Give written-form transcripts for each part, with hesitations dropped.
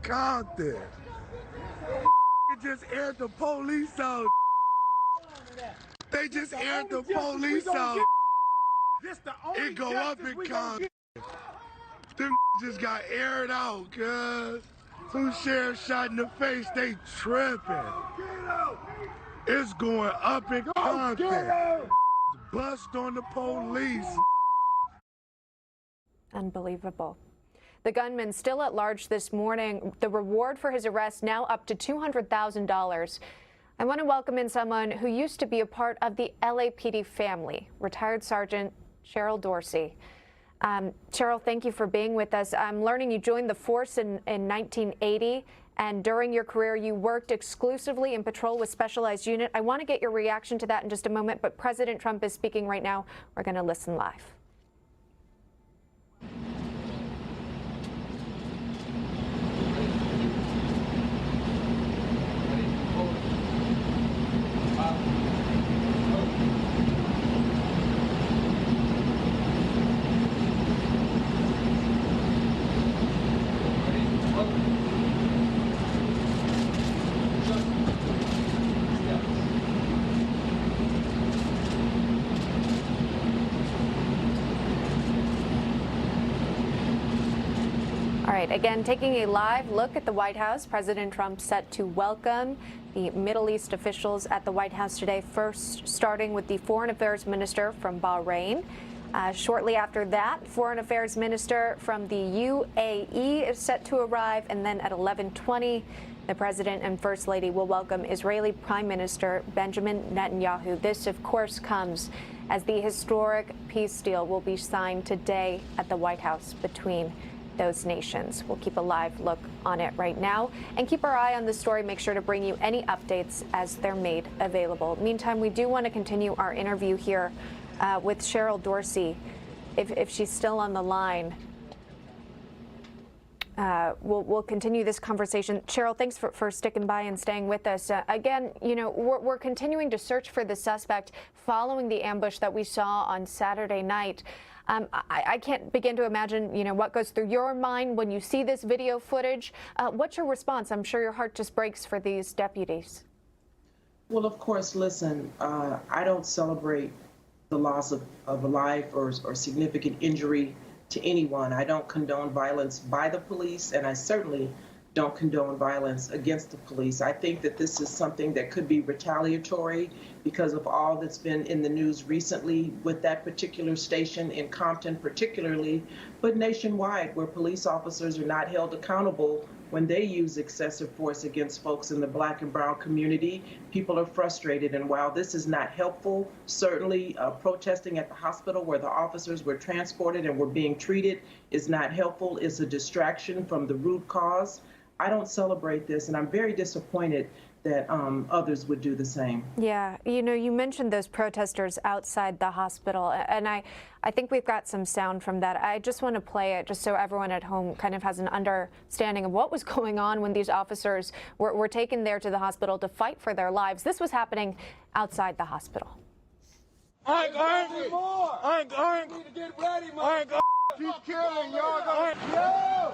Compton. Just aired the police out. They just aired the police out. It go up in Compton. Them just got aired out, cuz. Two sheriffs shot in the face, they tripping. It's going up in Compton. Bust on the police. Unbelievable. The gunman still at large this morning. The reward for his arrest now up to $200,000. I want to welcome in someone who used to be a part of the LAPD family, retired Sergeant Cheryl Dorsey. Cheryl, thank you for being with us. I'm learning you joined the force in 1980, and during your career you worked exclusively in patrol with specialized unit. I want to get your reaction to that in just a moment, but President Trump is speaking right now. We're going to listen live. All right, again, taking a live look at the White House, President Trump set to welcome the Middle East officials at the White House today, first starting with the Foreign Affairs Minister from Bahrain. Shortly after that, Foreign Affairs Minister from the UAE is set to arrive, and then at 11:20, the President and First Lady will welcome Israeli Prime Minister Benjamin Netanyahu. This, of course, comes as the historic peace deal will be signed today at the White House between those nations. We'll keep a live look on it right now and keep our eye on the story. Make sure to bring you any updates as they're made available. Meantime, we do want to continue our interview here with Cheryl Dorsey, if she's still on the line. We'll continue this conversation. Cheryl, thanks for sticking by and staying with us. Again, you know, we're continuing to search for the suspect following the ambush that we saw on Saturday night. I can't begin to imagine, you know, what goes through your mind when you see this video footage. What's your response? I'm sure your heart just breaks for these deputies. Well, of course, listen, I don't celebrate the loss of a life or significant injury to anyone. I don't condone violence by the police, and I certainly don't condone violence against the police. I think that this is something that could be retaliatory because of all that's been in the news recently with that particular station in Compton particularly, but nationwide, where police officers are not held accountable when they use excessive force against folks in the Black and brown community. People are frustrated, and while this is not helpful, certainly protesting at the hospital where the officers were transported and were being treated is not helpful. It's a distraction from the root cause. I don't celebrate this, and I'm very disappointed that others would do the same. Yeah, you know, you mentioned those protesters outside the hospital, and I think we've got some sound from that. I just want to play it just so everyone at home kind of has an understanding of what was going on when these officers were taken there to the hospital to fight for their lives. This was happening outside the hospital. I ain't need to get ready, man. Keep killing, y'all. Yo!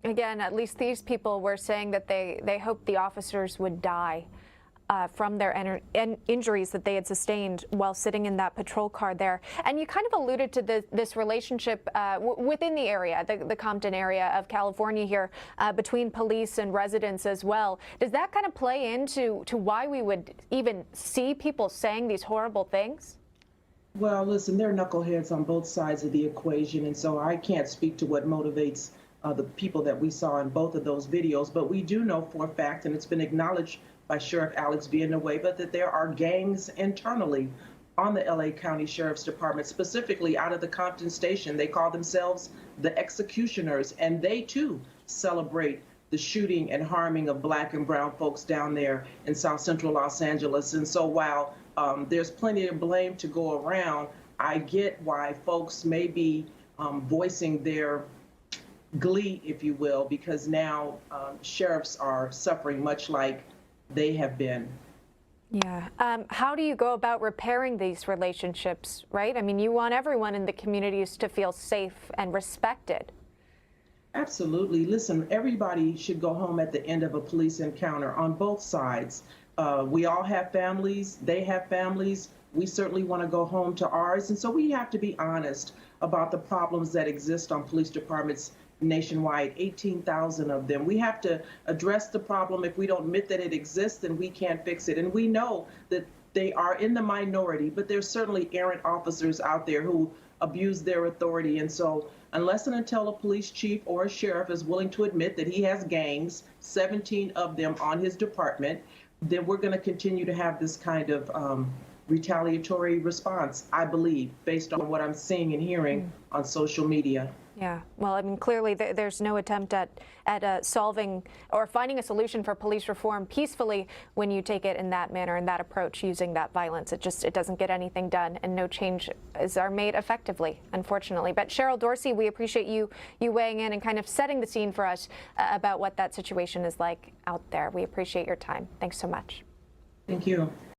Again, at least these people were saying that they hoped the officers would die from their injuries that they had sustained while sitting in that patrol car there. And you kind of alluded to this relationship within the area, the Compton area of California here, between police and residents as well. Does that kind of play into why we would even see people saying these horrible things? Well, listen, there are knuckleheads on both sides of the equation, and so I can't speak to what motivates the people that we saw in both of those videos, but we do know for a fact, and it's been acknowledged by Sheriff Alex Villanueva, that there are gangs internally on the LA County Sheriff's Department, specifically out of the Compton station. They call themselves the Executioners, and they too celebrate the shooting and harming of Black and brown folks down there in South Central Los Angeles. And so while there's plenty of blame to go around, I get why folks may be voicing their glee, if you will, because now sheriffs are suffering much like they have been. Yeah. How do you go about repairing these relationships, right? I mean, you want everyone in the communities to feel safe and respected. Absolutely. Listen, everybody should go home at the end of a police encounter on both sides. We all have families. They have families. We certainly want to go home to ours. And so we have to be honest about the problems that exist on police departments nationwide, 18,000 of them. We have to address the problem. If we don't admit that it exists, then we can't fix it. And we know that they are in the minority, but there's certainly errant officers out there who abuse their authority. And so unless and until a police chief or a sheriff is willing to admit that he has gangs, 17 of them on his department, then we're going to continue to have this kind of retaliatory response, I believe, based on what I'm seeing and hearing on social media. Yeah, well, I mean, clearly there's no attempt at solving or finding a solution for police reform peacefully when you take it in that manner and that approach, using that violence. It doesn't get anything done, and no changes are made effectively, unfortunately. But Cheryl Dorsey, we appreciate you weighing in and kind of setting the scene for us about what that situation is like out there. We appreciate your time. Thanks so much. Thank you.